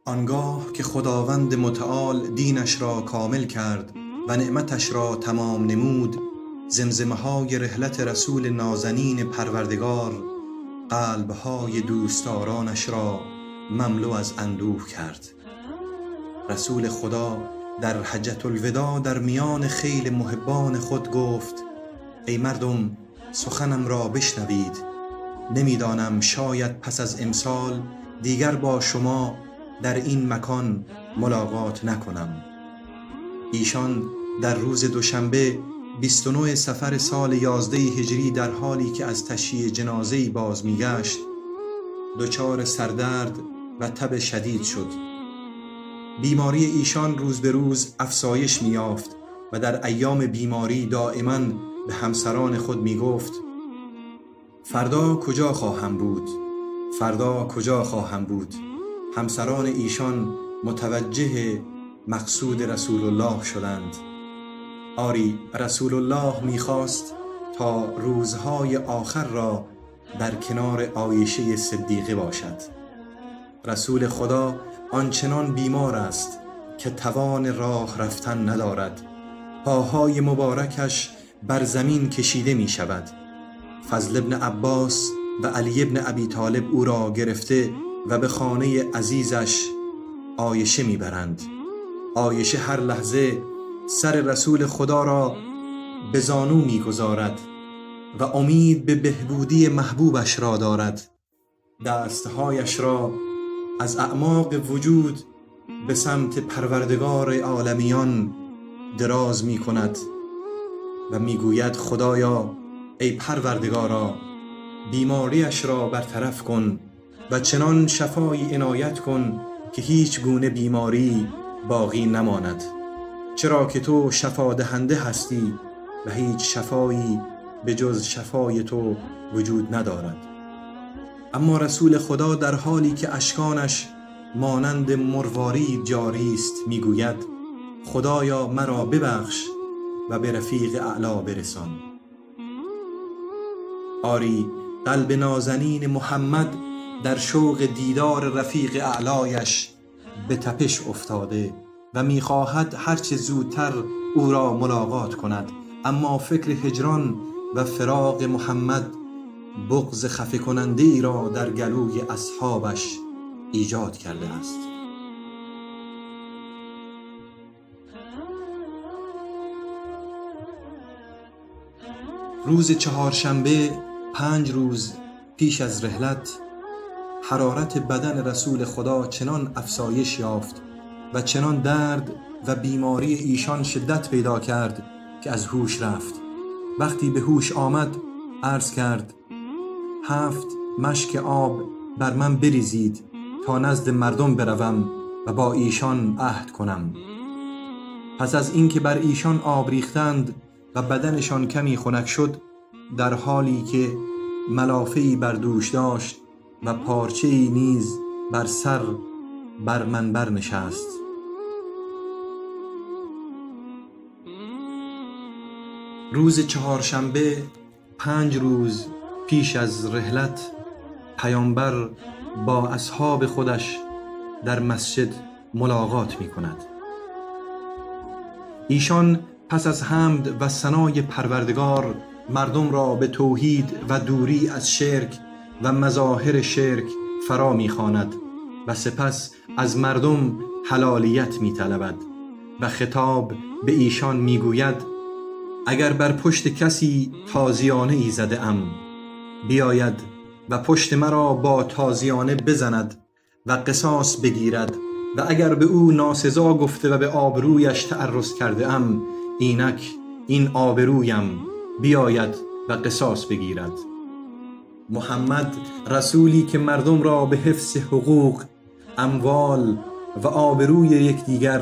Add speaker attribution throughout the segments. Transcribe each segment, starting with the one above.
Speaker 1: آنگاه که خداوند متعال دینش را کامل کرد و نعمتش را تمام نمود، زمزمه های رحلت رسول نازنین پروردگار قلبهای دوستدارانش را مملو از اندوه کرد. رسول خدا در حجة الوداع در میان خیل محبان خود گفت: ای مردم، سخنم را بشنوید. نمیدانم، شاید پس از امسال دیگر با شما در این مکان ملاقات نکنم. ایشان در روز دوشنبه 29 صفر سال 11 هجری در حالی که از تشییع جنازه‌ای باز میگشت دچار سردرد و تب شدید شد. بیماری ایشان روز به روز افزایش می‌یافت و در ایام بیماری دائما به همسران خود میگفت: فردا کجا خواهم بود؟ فردا کجا خواهم بود؟ همسران ایشان متوجه مقصود رسول الله شدند. آری، رسول الله میخواست تا روزهای آخر را در کنار عایشه صدیقه باشد. رسول خدا آنچنان بیمار است که توان راه رفتن ندارد. پاهای مبارکش بر زمین کشیده می شود. فضل ابن عباس و علی ابن ابی طالب او را گرفته و به خانه عزیزش عایشه می برند. عایشه هر لحظه سر رسول خدا را به زانو می گذارد و امید به بهبودی محبوبش را دارد. دستهایش را از اعماق وجود به سمت پروردگار عالمیان دراز می کند و می گوید: خدایا، ای پروردگارا، بیماریش را برطرف کن و چنان شفایی عنایت کن که هیچ گونه بیماری باقی نماند، چرا که تو شفا دهنده هستی و هیچ شفایی به جز شفای تو وجود ندارد. اما رسول خدا در حالی که اشکانش مانند مروارید جاری است میگوید: خدایا مرا ببخش و به رفیق اعلی برسان. آری، قلب نازنین محمد در شوق دیدار رفیق اعلایش به تپش افتاده و میخواهد هرچه زودتر او را ملاقات کند، اما فکر هجران و فراق محمد بغض خفه کننده ای را در گلوی اصحابش ایجاد کرده است. روز چهارشنبه 5 روز پیش از رحلت، حرارت بدن رسول خدا چنان افزایش یافت و چنان درد و بیماری ایشان شدت پیدا کرد که از هوش رفت. وقتی به هوش آمد عرض کرد: 7 مشک آب بر من بریزید تا نزد مردم بروم و با ایشان عهد کنم. پس از اینکه بر ایشان آب ریختند و بدنشان کمی خنک شد، در حالی که ملافه‌ای بر دوش داشت و پارچه‌ای نیز بر سر بر منبر نشست. روز چهارشنبه 5 روز پیش از رحلت، پیامبر با اصحاب خودش در مسجد ملاقات می کند. ایشان پس از حمد و ثنای پروردگار مردم را به توحید و دوری از شرک و مظاهر شرک فرا می خواند و سپس از مردم حلالیت می طلبد و خطاب به ایشان می گوید: اگر بر پشت کسی تازیانه ای زده ام، بیاید و پشت مرا با تازیانه بزند و قصاص بگیرد، و اگر به او ناسزا گفته و به آبرویش تعرض کرده ام، اینک این آبرویم، بیاید و قصاص بگیرد. محمد رسولی که مردم را به حفظ حقوق، اموال و آبروی یکدیگر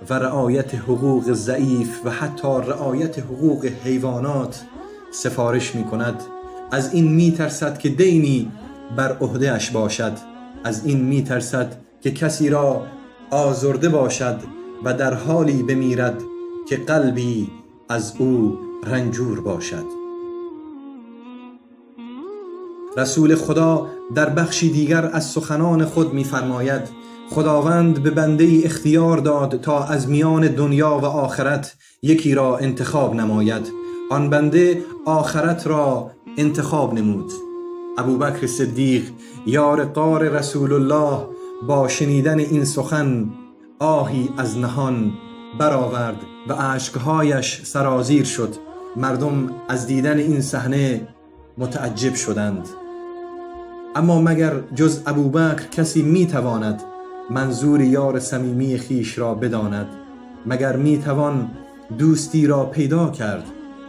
Speaker 1: و رعایت حقوق ضعیف و حتی رعایت حقوق حیوانات سفارش می کند، از این می ترسد که دینی بر عهده اش باشد، از این می ترسد که کسی را آزرده باشد و در حالی بمیرد که قلبی از او رنجور باشد. رسول خدا در بخشی دیگر از سخنان خود می‌فرماید: خداوند به بنده ای اختیار داد تا از میان دنیا و آخرت یکی را انتخاب نماید. آن بنده آخرت را انتخاب نمود. ابوبکر صدیق یار غار رسول الله با شنیدن این سخن آهی از نهان برآورد و اشکهایش سرازیر شد. مردم از دیدن این صحنه متعجب شدند. اما مگر جز ابوبکر کسی میتواند منظور یار صمیمی خیش را بداند؟ مگر میتوان دوستی را پیدا کرد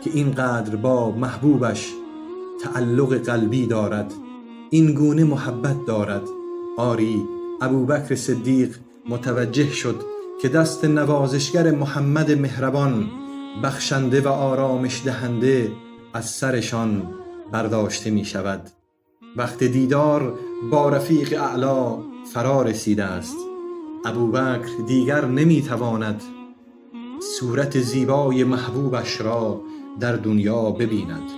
Speaker 1: که اینقدر با محبوبش تعلق قلبی دارد، این گونه محبت دارد؟ آری، ابوبکر صدیق متوجه شد که دست نوازشگر محمد مهربان، بخشنده و آرامش دهنده، از سرشان برداشته می شود. وقت دیدار با رفیق اعلی فرا رسیده است. ابوبکر دیگر نمی تواند صورت زیبای محبوبش را در دنیا ببیند.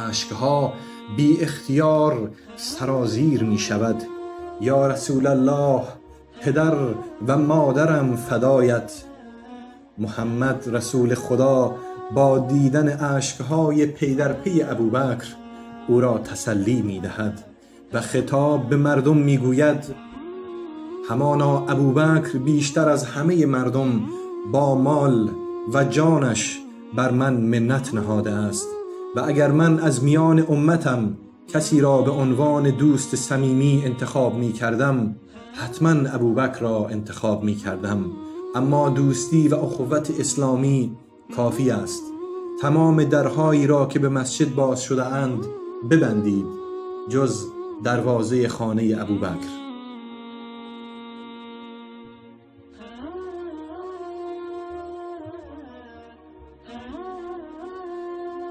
Speaker 1: اشکها بی اختیار سرازیر می شود. یا رسول الله، پدر و مادرم فدایت. محمد رسول خدا با دیدن اشکهای پی در پی ابوبکر او را تسلی می دهد و خطاب به مردم می گوید: همانا ابوبکر بیشتر از همه مردم با مال و جانش بر من منت نهاده است و اگر من از میان امتم کسی را به عنوان دوست صمیمی انتخاب می کردم، حتما ابوبکر را انتخاب می کردم. اما دوستی و اخوت اسلامی کافی است. تمام درهایی را که به مسجد باز شده اند ببندید جز دروازه خانه ابوبکر.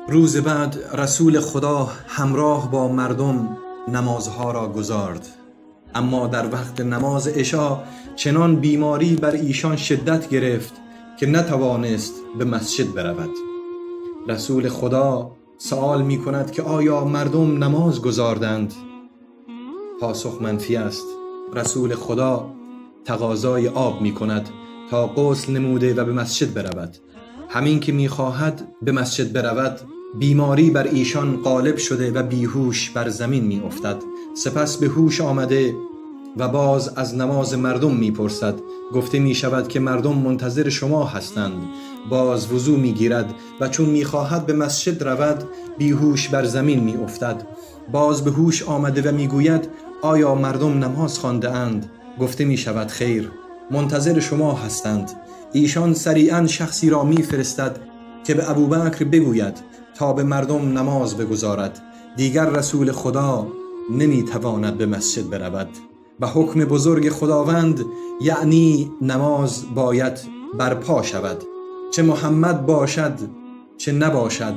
Speaker 1: روز بعد رسول خدا همراه با مردم نمازها را گزارد. اما در وقت نماز عشا چنان بیماری بر ایشان شدت گرفت که نتوانست به مسجد برود. رسول خدا سوال می کند که آیا مردم نماز گزاردند؟ پاسخ منفی است. رسول خدا تقاضای آب می کند تا غسل نموده و به مسجد برود. همین که می خواهد به مسجد برود، بیماری بر ایشان غالب شده و بیهوش بر زمین می افتد. سپس به هوش آمده و باز از نماز مردم می پرسد. گفته می شود که مردم منتظر شما هستند. باز وضو می گیرد و چون می خواهد به مسجد رود بیهوش بر زمین می افتد. باز به هوش آمده و می گوید آیا مردم نماز خوانده اند؟ گفته می شود خیر، منتظر شما هستند. ایشان سریعا شخصی را می فرستد که به ابوبکر بگوید تا به مردم نماز بگزارد. دیگر رسول خدا نمی تواند به مسجد برود و حکم بزرگ خداوند یعنی نماز باید برپا شود. چه محمد باشد چه نباشد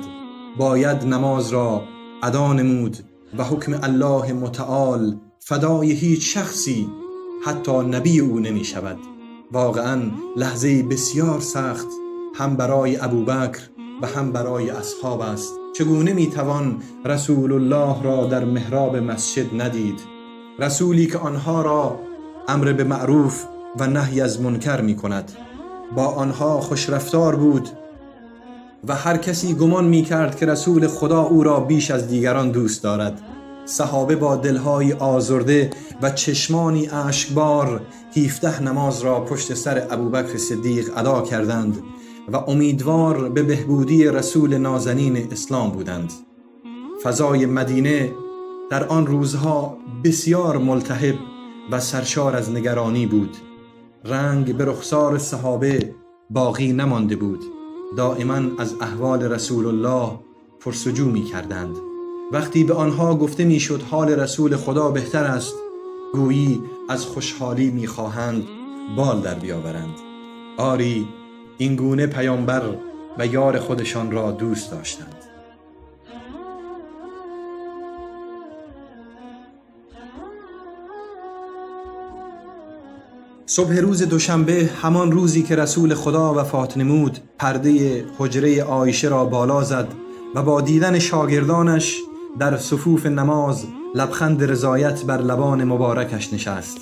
Speaker 1: باید نماز را ادا نمود و حکم الله متعال فدای هیچ شخصی حتی نبی او نمی شود. واقعا لحظه بسیار سخت هم برای ابوبکر و هم برای اصحاب است. چگونه میتوان رسول الله را در محراب مسجد ندید؟ رسولی که آنها را امر به معروف و نهی از منکر می کند. با آنها خوش رفتار بود و هر کسی گمان می کرد که رسول خدا او را بیش از دیگران دوست دارد. صحابه با دلهای آزرده و چشمانی اشکبار 17 نماز را پشت سر ابوبکر صدیق ادا کردند و امیدوار به بهبودی رسول نازنین اسلام بودند. فضای مدینه در آن روزها بسیار ملتهب و سرشار از نگرانی بود. رنگ به رخسار صحابه باقی نمانده بود. دائما از احوال رسول الله پرسجو می کردند. وقتی به آنها گفته می شد حال رسول خدا بهتر است، گویی از خوشحالی می خواهند بال در بیاورند. آری، این گونه پیامبر و یار خودشان را دوست داشتند. صبح روز دوشنبه، همان روزی که رسول خدا وفات نمود، پرده حجره عایشه را بالا زد و با دیدن شاگردانش در صفوف نماز لبخند رضایت بر لبان مبارکش نشست.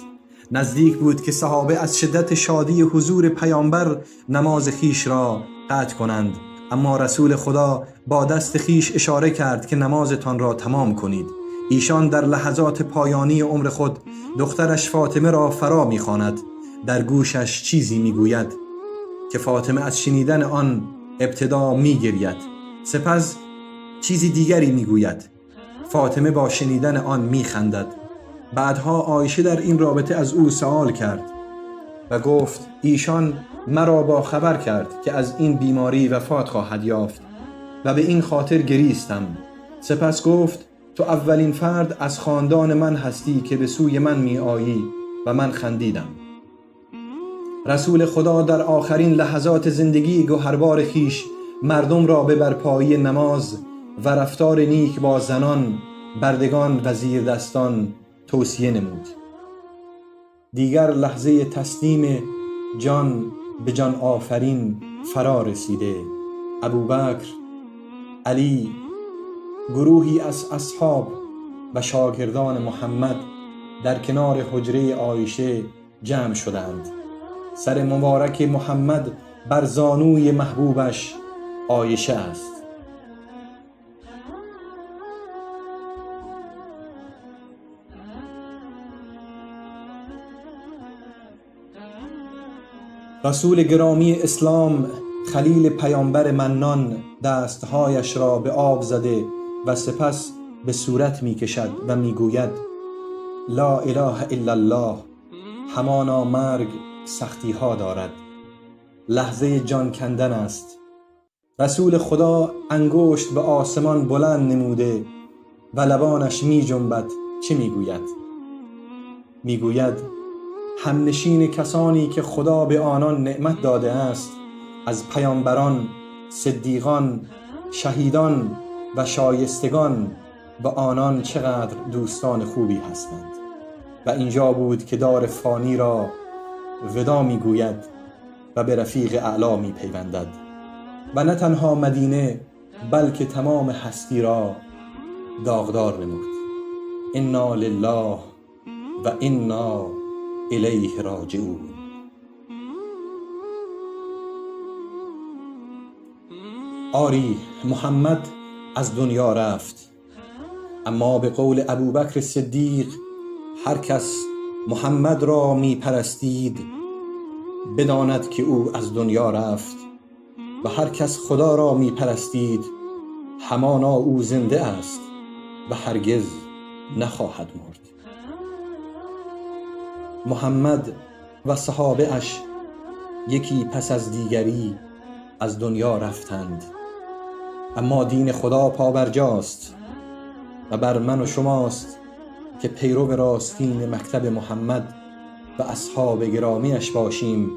Speaker 1: نزدیک بود که صحابه از شدت شادی حضور پیامبر نماز خیش را قطع کنند، اما رسول خدا با دست خیش اشاره کرد که نمازتان را تمام کنید. ایشان در لحظات پایانی عمر خود دخترش فاطمه را فرا می‌خواند. در گوشش چیزی می‌گوید که فاطمه از شنیدن آن ابتدا می‌گرید، سپس چیزی دیگری می‌گوید. فاطمه با شنیدن آن می‌خندد. بعدها عایشه در این رابطه از او سوال کرد و گفت ایشان مرا با خبر کرد که از این بیماری وفات خواهد یافت و به این خاطر گریستم. سپس گفت تو اولین فرد از خاندان من هستی که به سوی من می آیی و من خندیدم. رسول خدا در آخرین لحظات زندگی گوهربار خیش مردم را به برپایی نماز و رفتار نیک با زنان، بردگان و زیردستان توصیه نمود. دیگر لحظه تسلیم جان به جان آفرین فرا رسیده. ابوبکر، علی، گروهی از اصحاب و شاگردان محمد در کنار حجره عایشه جمع شدند. سر مبارک محمد بر زانوی محبوبش عایشه است. رسول گرامی اسلام خلیل پیامبر منان دستهایش را به آب زده و سپس به صورت می کشد و می گوید لا اله الا الله. همانا مرگ سختی ها دارد، لحظه جان کندن است. رسول خدا انگشت به آسمان بلند نموده و لبانش می جنبد. چه می گوید؟ می گوید همنشین کسانی که خدا به آنان نعمت داده است از پیامبران، صدیقان، شهیدان و شایستگان و آنان چقدر دوستان خوبی هستند. و اینجا بود که دار فانی را ودا می گوید و به رفیق اعلا می پیوندد و نه تنها مدینه بلکه تمام هستی را داغدار نمود. انا لله و انا الیه راجعون. آری محمد از دنیا رفت، اما به قول ابوبکر صدیق هر کس محمد را می پرستید بداند که او از دنیا رفت و هر کس خدا را می پرستید همانا او زنده است و هرگز نخواهد مرد. محمد و صحابه اش یکی پس از دیگری از دنیا رفتند، اما دین خدا پابرجاست و بر من و شماست که پیرو راستین مکتب محمد و اصحاب گرامیش باشیم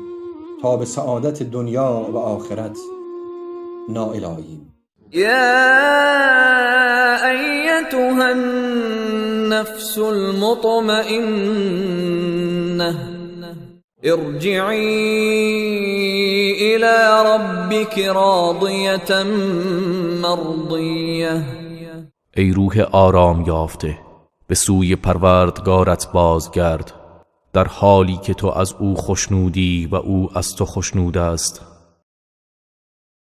Speaker 1: تا به سعادت دنیا و آخرت نائل آییم.
Speaker 2: یا ایتها النفس المطمئنه ارجعی الى ربك راضیة مرضیه.
Speaker 3: ای روح آرام یافته، به سوی پروردگارت بازگرد در حالی که تو از او خوشنودی و او از تو خوشنود است.